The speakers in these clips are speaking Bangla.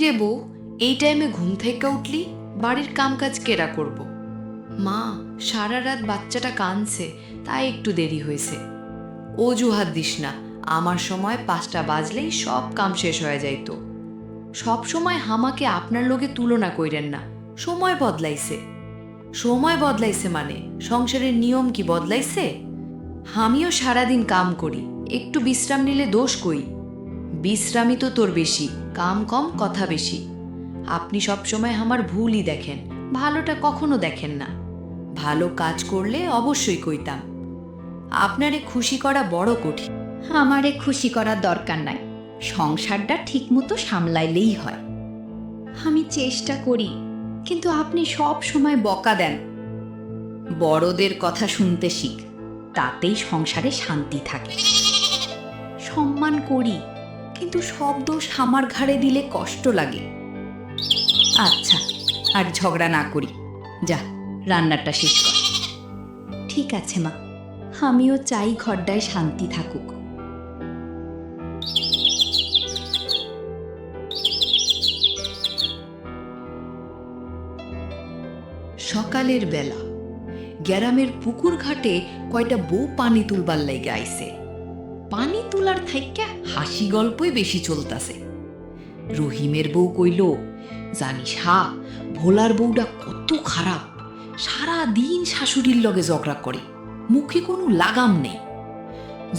রে বউ, এই টাইমে ঘুম থেকে উঠলি? বাড়ির কামকাজ কেরা করব? মা, সারা রাত বাচ্চাটা কাঁদছে, তাই একটু দেরি হয়েছে। অজুহাত দিস না, আমার সময় 5টা বাজলেই সব কাম শেষ হয়ে যাইতো। সব সময় হামাকে আপনার লোকে তুলনা কইরেন না। সময় বদলাইছে। সময় বদলাইছে মানে সংসারের নিয়ম কি বদলাইছে? আমিও সারাদিন কাম করি, একটু বিশ্রাম নিলে দোষ কই? বিশ্রামই তো তোর বেশি, কাম কম কথা বেশি। আপনি সবসময় আমার ভুলই দেখেন, ভালোটা কখনো দেখেন না। ভালো কাজ করলে অবশ্যই কইতাম। আপনারে খুশি করা বড় কঠিন। আমারে খুশি করার দরকার নাই, সংসারটা ঠিকমতো সামলাইলেই হয়। আমি চেষ্টা করি, কিন্তু আপনি সব সময় বকা দেন। বড়দের কথা শুনতে শিখ, তাতেই সংসারে শান্তি থাকে। সম্মান করি, কিন্তু সব দোষ আমার ঘাড়ে দিলে কষ্ট লাগে। আচ্ছা, আর ঝগড়া না করি, যা রান্নাটা শেষ কর। ঠিক আছে মা, আমিও চাই ঘরটায় শান্তি থাকুক। সকালের বেলা গ্রামের পুকুর ঘাটে কয়টা বউ পানি তুলবার লাইগা আইছে। পানি তোলার থাইকা হাসি গল্পই বেশি চলতাছে। রহিমের বউ কইল, জানিস হা, ভোলার বউটা কত খারাপ, সারা দিন শাশুড়ির লগে ঝগড়া করে, মুখে কোনো লাগাম নেই।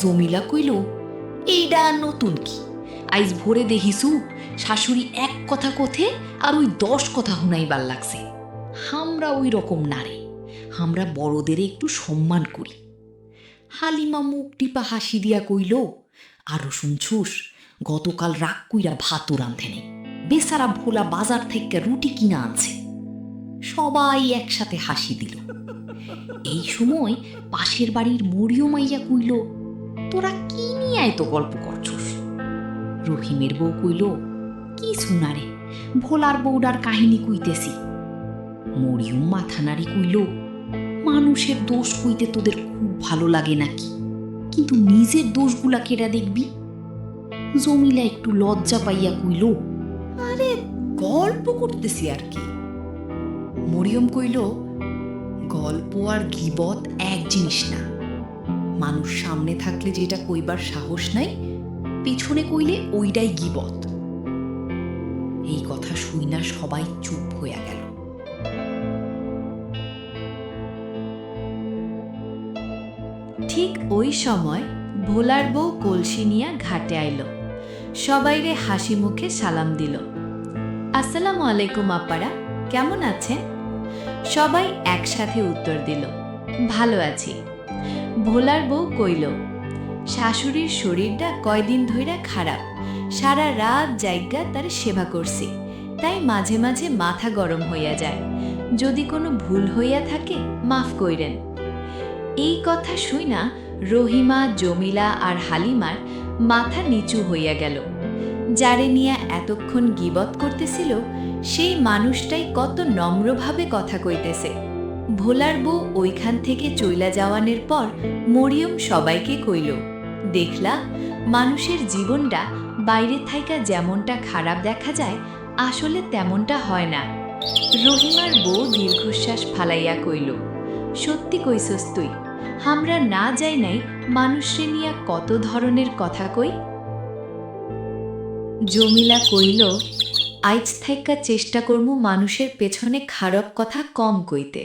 জমিলা কইল, এইডা নতুন কি, আইজ ভোরে দেখিছু শাশুড়ি এক কথা কথে আর ওই 10 কথা হুনাইবার লাগছে। আমরা ওই রকম না রে, আমরা বড়দের একটু সম্মান করি। হালিমা মুখ টিপা হাসি দিয়া কইল, আরো শুনছুস, গতকাল রাগ কইরা ভাতও রাঁধে নেই, বেচারা ভোলা বাজার থেকে রুটি কিনা আনছে। সবাই একসাথে হাসি দিল। এই সময় পাশের বাড়ির মরিয়ম মাইয়া কইল, তোরা কি নিয়ে এত গল্প করছস? রহিমের বউ কইল, কি শুনারে, ভোলার বউডার কাহিনী কইতেছি। মরিয়ম মাথা নাড়ি কইল, মানুষের দোষ কইতে তোদের খুব ভালো লাগে নাকি, কিন্তু নিজের দোষগুলা কেডা দেখবি? জমিলা একটু লজ্জা পাইয়া কইল, আরে গল্প করতেছি আর কি। মরিয়ম কইল, গল্প আর গীবত এক জিনিস না। মানুষ সামনে থাকলে যেটা কইবার সাহস নাই, পিছনে কইলে ওইটাই গীবত। এই কথা শুইনা সবাই চুপ হইয়া গেল। ঠিক ওই সময় ভোলার বউ কলসি নিয়া ঘাটে আইল। সবাইরে হাসি মুখে সালাম দিল। আসসালামু আলাইকুম আপারা, কেমন আছেন? সবাই একসাথে উত্তর দিল, ভালো আছি। ভোলার বউ কইল, শাশুড়ির শরীরটা কয়দিন ধইরা খারাপ, সারা রাত জায়গা তার সেবা করছি, তাই মাঝে মাঝে মাথা গরম হইয়া যায়। যদি কোনো ভুল হইয়া থাকে মাফ কইরেন। এই কথা শুইনা রহিমা, জমিলা আর হালিমার মাথা নিচু হইয়া গেল। যারে নিয়া এতক্ষণ গীবত করতেছিল সেই মানুষটাই কত নম্রভাবে কথা কইতেছে। ভোলার বউ ওইখান থেকে চইলা যাওয়ানের পর মরিয়ম সবাইকে কইল, দেখলা, মানুষের জীবনটা বাইরে থাইকা যেমনটা খারাপ দেখা যায় আসলে তেমনটা হয় না। রহিমার বউ দীর্ঘশ্বাস ফালাইয়া কইল, সত্যি কইছস তুই, আমরা না যাই নাই মানুষরে নিয়া কত ধরনের কথা কই। জমিলা কইল, আইজ থাইকা চেষ্টা করমু মানুষের পেছনে খারাপ কথা কম কইতে,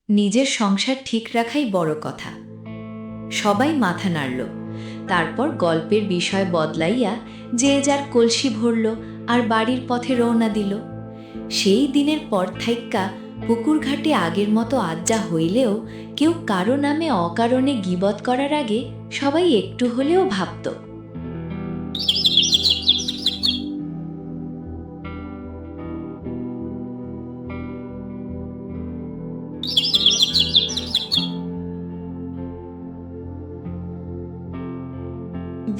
নিজের সংসার ঠিক রাখাই বড় কথা। সবাই মাথা নাড়ল। তারপর গল্পের বিষয় বদলাইয়া যে যার কলসি ভরল আর বাড়ির পথে রওনা দিল। সেই দিনের পর থাইকা পুকুর ঘাটে আগের মতো আড্ডা হইলেও কেউ কারো নামে অকারণে গীবত করার আগে সবাই একটু হলেও ভাবত।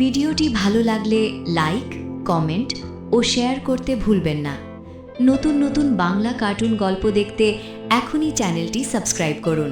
ভিডিওটি ভালো লাগলে লাইক, কমেন্ট ও শেয়ার করতে ভুলবেন না। নতুন নতুন বাংলা কার্টুন গল্প দেখতে এখনই চ্যানেলটি সাবস্ক্রাইব করুন।